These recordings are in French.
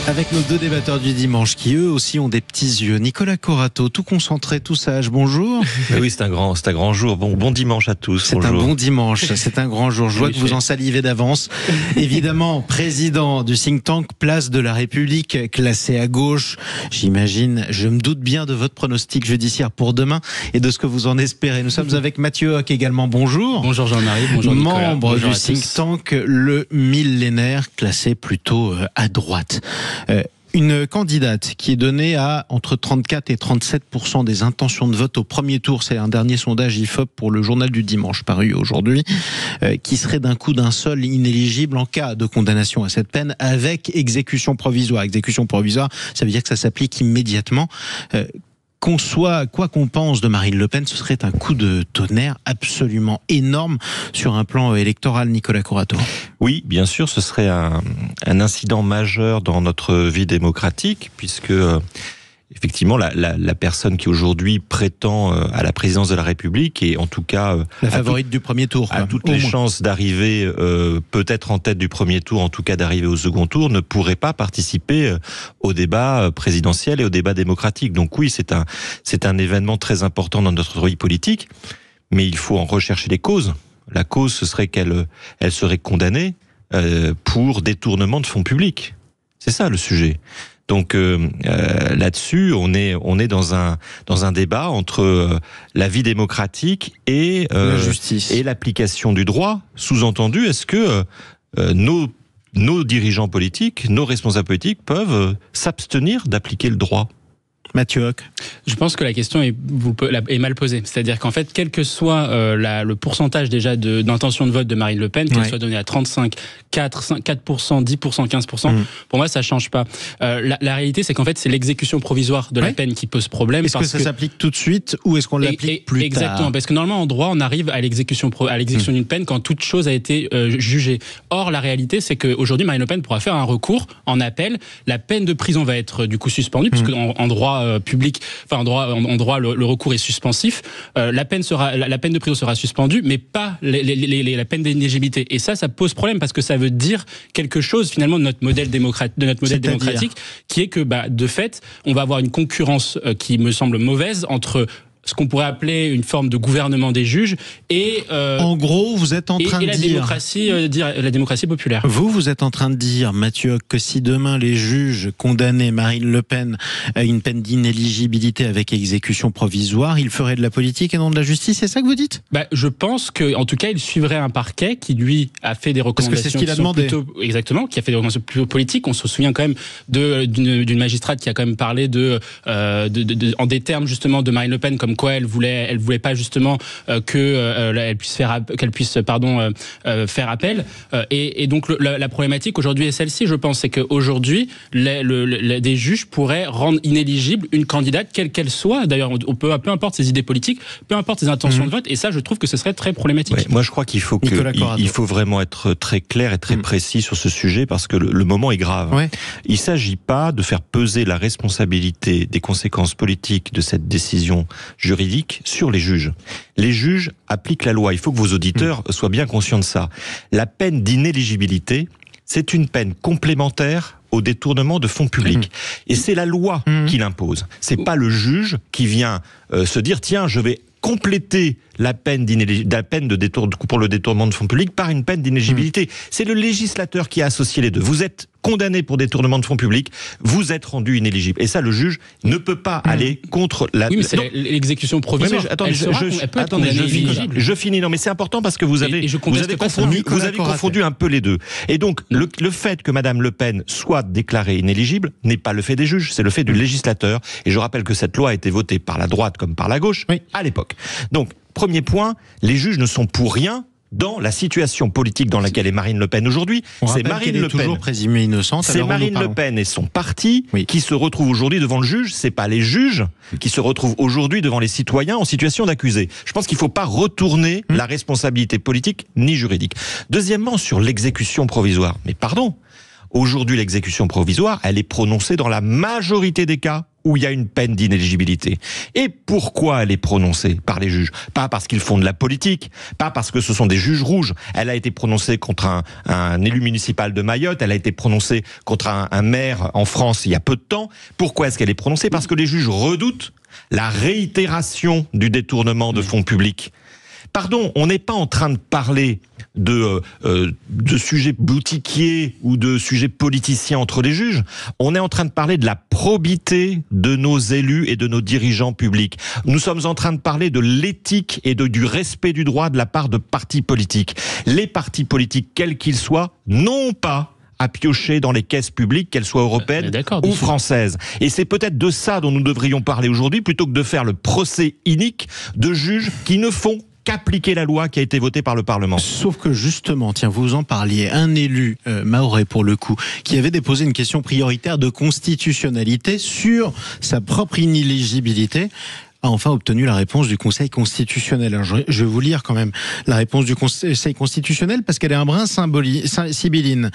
Avec nos deux débatteurs du dimanche qui eux aussi ont des petits yeux. Nicolas Corato, tout concentré, tout sage, bonjour. Oui, c'est un grand jour. Bon dimanche à tous. C'est un bon dimanche, c'est un grand jour. Je vois que vous en salivez d'avance. Évidemment, président du think tank Place de la République, classé à gauche. J'imagine, je me doute bien de votre pronostic judiciaire pour demain et de ce que vous en espérez. Nous sommes avec Mathieu Hoc également. Bonjour. Bonjour Jean-Marie, bonjour Nicolas. Membre du think tank Le Millénaire, classé plutôt à droite. Une candidate qui est donnée à entre 34 et 37% des intentions de vote au premier tour, c'est un dernier sondage IFOP pour le journal du dimanche paru aujourd'hui, qui serait d'un coup d'un seul inéligible en cas de condamnation à cette peine avec exécution provisoire. Exécution provisoire, ça veut dire que ça s'applique immédiatement. Quoi qu'on pense de Marine Le Pen, ce serait un coup de tonnerre absolument énorme sur un plan électoral, Nicolas Corato. Oui, bien sûr, ce serait un incident majeur dans notre vie démocratique, puisque effectivement, la personne qui aujourd'hui prétend à la présidence de la République, et en tout cas la favorite du premier tour, a toutes les chances d'arriver peut-être en tête du premier tour, en tout cas d'arriver au second tour, ne pourrait pas participer au débat présidentiel et au débat démocratique. Donc oui, c'est un événement très important dans notre vie politique, mais il faut en rechercher les causes. La cause, ce serait qu'elle serait condamnée pour détournement de fonds publics. C'est ça le sujet. Donc là-dessus, on est dans un débat entre la vie démocratique et la justice et l'application du droit. Sous-entendu, est-ce que nos dirigeants politiques, nos responsables politiques peuvent s'abstenir d'appliquer le droit ? Mathieu Hoc. Je pense que la question est mal posée. C'est-à-dire qu'en fait, quel que soit le pourcentage déjà d'intention de vote de Marine Le Pen, qu'elle soit donnée à 35, 4%, 10%, 15%, pour moi, ça change pas. La réalité, c'est qu'en fait, c'est l'exécution provisoire de la peine qui pose problème. Est-ce que ça s'applique tout de suite ou est-ce qu'on l'applique plus tard ? Exactement, parce que normalement, en droit, on arrive à l'exécution d'une peine quand toute chose a été jugée. Or, la réalité, c'est qu'aujourd'hui, Marine Le Pen pourra faire un recours en appel. La peine de prison va être du coup suspendue, puisque en droit public, enfin en droit le recours est suspensif. La peine de prison sera suspendue, mais pas la peine d'inéligibilité. Et ça pose problème parce que ça veut dire quelque chose finalement de notre modèle démocratique, qui est que de fait, on va avoir une concurrence qui me semble mauvaise entre ce qu'on pourrait appeler une forme de gouvernement des juges et en gros, vous êtes en train de dire la démocratie populaire. Vous êtes en train de dire, Mathieu, que si demain les juges condamnaient Marine Le Pen à une peine d'inéligibilité avec exécution provisoire, ils feraient de la politique et non de la justice, c'est ça que vous dites ? Je pense que, en tout cas, il suivrait un parquet qui lui a fait des recommandations. Parce que c'est ce qu'il a demandé. Exactement, qui a fait des recommandations plutôt politiques. On se souvient quand même d'une magistrate qui a quand même parlé en des termes justement de Marine Le Pen comme quoi elle voulait pas justement qu'elle puisse faire appel. Et donc la problématique aujourd'hui est celle-ci, je pense, c'est qu'aujourd'hui des juges pourraient rendre inéligible une candidate quelle qu'elle soit. D'ailleurs, peu importe ses idées politiques, peu importe ses intentions de vote. Et ça, je trouve que ce serait très problématique. Ouais, moi, je crois qu'il faut vraiment être très clair et très précis sur ce sujet parce que le moment est grave. Ouais. Il s'agit pas de faire peser la responsabilité des conséquences politiques de cette décision juridique sur les juges. Les juges appliquent la loi. Il faut que vos auditeurs soient bien conscients de ça. La peine d'inéligibilité, c'est une peine complémentaire au détournement de fonds publics. Et c'est la loi qui l'impose. C'est pas le juge qui vient se dire, tiens, je vais compléter la peine pour le détournement de fonds publics par une peine d'inéligibilité. C'est le législateur qui a associé les deux. Vous êtes condamné pour détournement de fonds publics, vous êtes rendu inéligible. Et ça, le juge ne peut pas aller contre la... Oui, mais c'est l'exécution provisoire. Oui, je finis. Non, mais c'est important parce que vous avez confondu un peu les deux. Et donc, le fait que Madame Le Pen soit déclarée inéligible n'est pas le fait des juges, c'est le fait du législateur. Et je rappelle que cette loi a été votée par la droite comme par la gauche à l'époque. Donc, premier point, les juges ne sont pour rien dans la situation politique dans laquelle est Marine Le Pen aujourd'hui. C'est Marine Le Pen, toujours présumée innocente. C'est Marine Le Pen et son parti qui se retrouvent aujourd'hui devant le juge. C'est pas les juges qui se retrouvent aujourd'hui devant les citoyens en situation d'accusé. Je pense qu'il faut pas retourner la responsabilité politique ni juridique. Deuxièmement, sur l'exécution provisoire. Mais pardon, aujourd'hui l'exécution provisoire, elle est prononcée dans la majorité des cas où il y a une peine d'inéligibilité. Et pourquoi elle est prononcée par les juges? Pas parce qu'ils font de la politique, pas parce que ce sont des juges rouges. Elle a été prononcée contre un élu municipal de Mayotte, elle a été prononcée contre un maire en France il y a peu de temps. Pourquoi est-ce qu'elle est prononcée? Parce que les juges redoutent la réitération du détournement de fonds publics. Pardon, on n'est pas en train de parler de sujets boutiquiers ou de sujets politiciens entre les juges. On est en train de parler de la probité de nos élus et de nos dirigeants publics. Nous sommes en train de parler de l'éthique et du respect du droit de la part de partis politiques. Les partis politiques, quels qu'ils soient, n'ont pas à piocher dans les caisses publiques, qu'elles soient européennes ou françaises. Et c'est peut-être de ça dont nous devrions parler aujourd'hui, plutôt que de faire le procès inique de juges qui ne font qu'appliquer la loi qui a été votée par le Parlement. Sauf que justement, tiens, vous en parliez, un élu, mahorais pour le coup, qui avait déposé une question prioritaire de constitutionnalité sur sa propre inéligibilité, a enfin obtenu la réponse du Conseil constitutionnel. Alors, je vais vous lire quand même la réponse du Conseil constitutionnel parce qu'elle est un brin sibylline.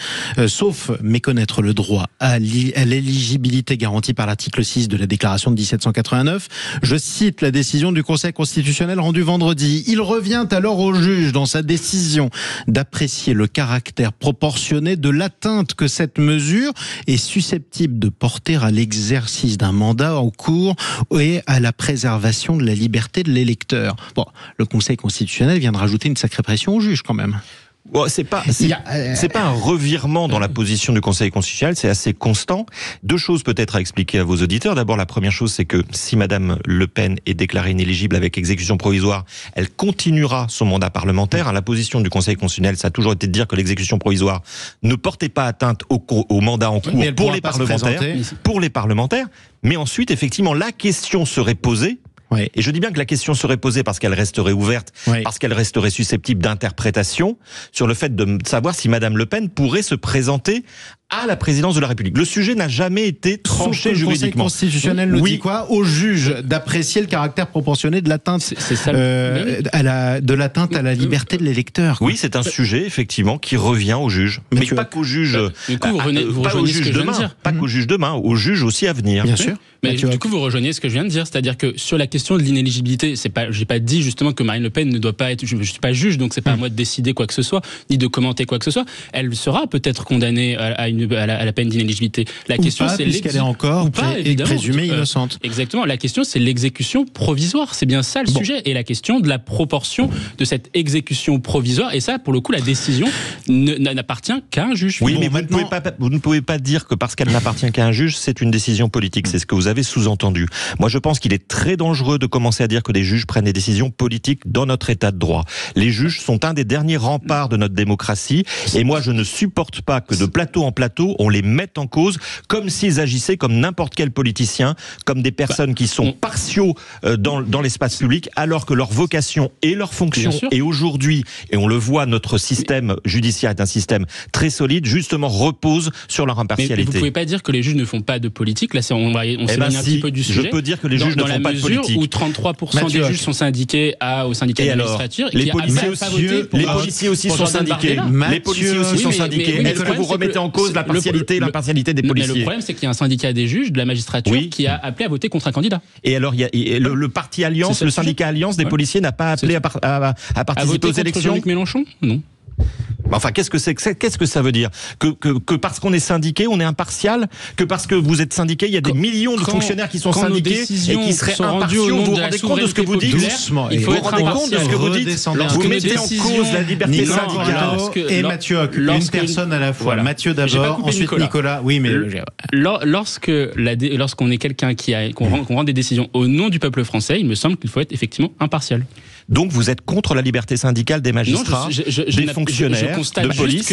Sauf méconnaître le droit à l'éligibilité garantie par l'article 6 de la Déclaration de 1789, je cite la décision du Conseil constitutionnel rendue vendredi. Il revient alors au juge, dans sa décision, d'apprécier le caractère proportionné de l'atteinte que cette mesure est susceptible de porter à l'exercice d'un mandat en cours et à la préservation de la liberté de l'électeur. Bon, le Conseil constitutionnel vient de rajouter une sacrée pression au juge quand même. Bon, c'est pas un revirement dans la position du Conseil constitutionnel, c'est assez constant. Deux choses peut-être à expliquer à vos auditeurs. D'abord, la première chose, c'est que si Madame Le Pen est déclarée inéligible avec exécution provisoire, elle continuera son mandat parlementaire. La position du Conseil constitutionnel, ça a toujours été de dire que l'exécution provisoire ne portait pas atteinte au mandat en cours pour les parlementaires. Mais ensuite, effectivement, la question serait posée. Oui. Et je dis bien que la question serait posée parce qu'elle resterait ouverte, parce qu'elle resterait susceptible d'interprétation sur le fait de savoir si Madame Le Pen pourrait se présenter à la présidence de la République. Le sujet n'a jamais été tranché juridiquement. Le Conseil constitutionnel nous dit quoi? Au juge d'apprécier le caractère proportionné de l'atteinte de l'atteinte à la liberté de l'électeur. Oui, c'est un sujet effectivement qui revient au juge, mais pas qu'au juge. Du coup, pas au juge demain, pas qu'au juge demain, au juge aussi à venir. Bien sûr. Mais du coup, vous rejoignez ce que je viens de dire, c'est-à-dire que sur la question de l'inéligibilité, j'ai pas dit justement que Marine Le Pen ne doit pas être, je suis pas juge, donc c'est pas à moi de décider quoi que ce soit, ni de commenter quoi que ce soit. Elle sera peut-être condamnée à la peine d'inéligibilité. La question, c'est puisqu'elle est encore présumée innocente. Exactement. La question, c'est l'exécution provisoire. C'est bien ça le sujet, et la question de la proportion de cette exécution provisoire. Et ça, pour le coup, la décision n'appartient qu'à un juge. Oui, mais vous ne pouvez pas dire que parce qu'elle n'appartient qu'à un juge, c'est une décision politique. C'est ce que vous avez sous-entendu. Moi, je pense qu'il est très dangereux de commencer à dire que des juges prennent des décisions politiques dans notre état de droit. Les juges sont un des derniers remparts de notre démocratie, et moi, je ne supporte pas que de plateau en plateau, on les mette en cause comme s'ils agissaient comme n'importe quel politicien, comme des personnes qui sont partiaux dans l'espace public, alors que leur vocation et leur fonction, et aujourd'hui, et on le voit, notre système judiciaire est un système très solide, justement repose sur leur impartialité. Mais vous ne pouvez pas dire que les juges ne font pas de politique. Là, on s'éloigne un petit peu du sujet. Je peux dire que les juges ne font pas de politique. Où 33% des juges sont syndiqués au syndicat d'administrature. Les policiers aussi sont syndiqués. Les policiers aussi sont syndiqués. Est-ce que vous remettez en cause la partialité et l'impartialité des policiers? Le problème, c'est qu'il y a un syndicat des juges, de la magistrature, qui a appelé à voter contre un candidat. Et alors, il y a le parti Alliance, le syndicat Alliance des policiers n'a pas appelé à participer aux élections. Jean-Luc Mélenchon? Non. Enfin, qu'est-ce que ça veut dire? Que parce qu'on est syndiqué, on est impartial? Que parce que vous êtes syndiqué, il y a des millions de fonctionnaires qui sont syndiqués et qui seraient impartiaux? Vous vous rendez compte de ce que vous dites? Il faut être compte de ce que vous dites. Vous mettez en cause la liberté syndicale. Et Mathieu Hoc, une personne à la fois. Mathieu d'abord, ensuite Nicolas. Oui, mais lorsqu'on est quelqu'un qu'on rend des décisions au nom du peuple français, il me semble qu'il faut être effectivement impartial. Donc vous êtes contre la liberté syndicale des magistrats, des fonctionnaires, de police?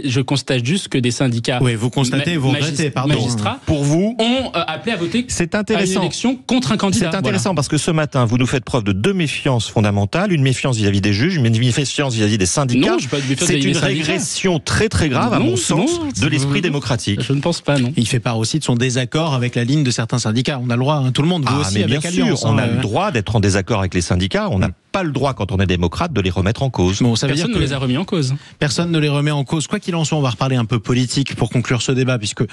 Je constate juste que des syndicats magistrats pour vous ont appelé à voter à une élection contre un candidat. C'est intéressant parce que ce matin, vous nous faites preuve de deux méfiances fondamentales, une méfiance vis-à-vis des juges, une méfiance vis-à-vis des syndicats. C'est une régression très très grave, à mon sens, de l'esprit démocratique. Je ne pense pas, non. Il fait part aussi de son désaccord avec la ligne de certains syndicats. On a le droit, tout le monde, vous aussi, avec Alliance. On a le droit d'être en désaccord avec les syndicats, on a pas le droit, quand on est démocrate, de les remettre en cause. Bon, personne ne les a remis en cause. Personne ne les remet en cause. Quoi qu'il en soit, on va reparler un peu politique pour conclure ce débat, puisque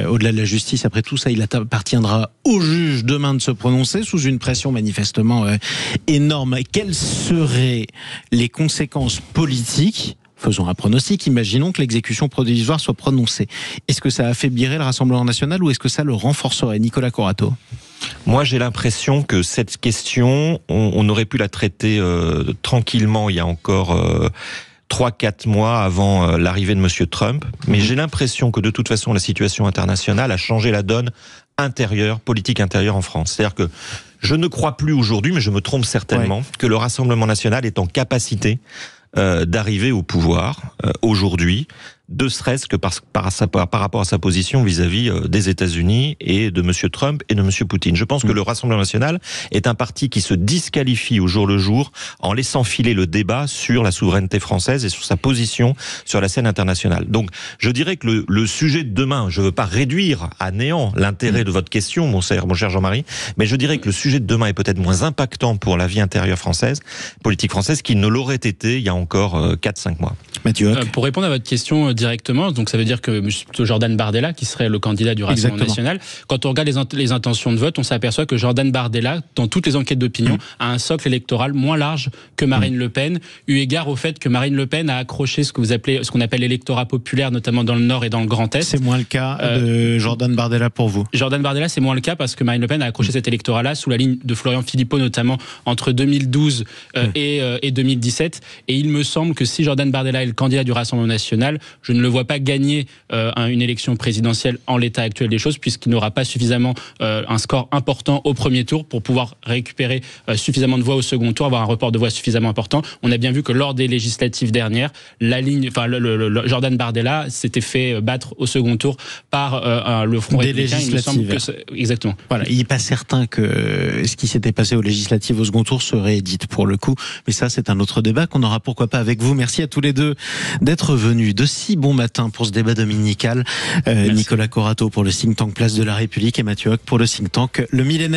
au-delà de la justice, après tout ça, il appartiendra au juge demain de se prononcer sous une pression manifestement énorme. Quelles seraient les conséquences politiques ? Faisons un pronostic, imaginons que l'exécution provisoire soit prononcée. Est-ce que ça affaiblirait le Rassemblement national ou est-ce que ça le renforcerait ? Nicolas Corato. Moi, j'ai l'impression que cette question, on aurait pu la traiter tranquillement il y a encore 3-4 mois avant l'arrivée de M. Trump. Mais j'ai l'impression que de toute façon, la situation internationale a changé la donne politique intérieure en France. C'est-à-dire que je ne crois plus aujourd'hui, mais je me trompe certainement, que le Rassemblement national est en capacité d'arriver au pouvoir aujourd'hui, ne serait-ce que par rapport à sa position vis-à-vis des États-Unis et de M. Trump et de M. Poutine. Je pense que le Rassemblement national est un parti qui se disqualifie au jour le jour en laissant filer le débat sur la souveraineté française et sur sa position sur la scène internationale. Donc, je dirais que le sujet de demain, je ne veux pas réduire à néant l'intérêt de votre question, mon cher Jean-Marie, mais je dirais que le sujet de demain est peut-être moins impactant pour la vie intérieure française, politique française, qu'il ne l'aurait été il y a encore 4-5 mois. Mathieu pour répondre à votre question directement, donc ça veut dire que M. Jordan Bardella, qui serait le candidat du Rassemblement national, quand on regarde les intentions de vote, on s'aperçoit que Jordan Bardella, dans toutes les enquêtes d'opinion, a un socle électoral moins large que Marine Le Pen, eu égard au fait que Marine Le Pen a accroché ce qu'on appelle l'électorat populaire, notamment dans le Nord et dans le Grand Est. C'est moins le cas de Jordan Bardella pour vous? Jordan Bardella, c'est moins le cas parce que Marine Le Pen a accroché cet électorat-là sous la ligne de Florian Philippot, notamment entre 2012 et 2017. Et il me semble que si Jordan Bardella est le candidat du Rassemblement national, je ne le vois pas gagner une élection présidentielle en l'état actuel des choses, puisqu'il n'aura pas suffisamment un score important au premier tour pour pouvoir récupérer suffisamment de voix au second tour, avoir un report de voix suffisamment important. On a bien vu que lors des législatives dernières, Jordan Bardella s'était fait battre au second tour par le Front républicain. Il me semble que exactement. Voilà, il n'est pas certain que ce qui s'était passé aux législatives au second tour serait édite pour le coup, mais ça c'est un autre débat qu'on aura pourquoi pas avec vous. Merci à tous les deux d'être venus de si bon matin pour ce débat dominical. Nicolas Corato pour le think tank Place de la République et Mathieu Hoc pour le think tank Le Millénaire.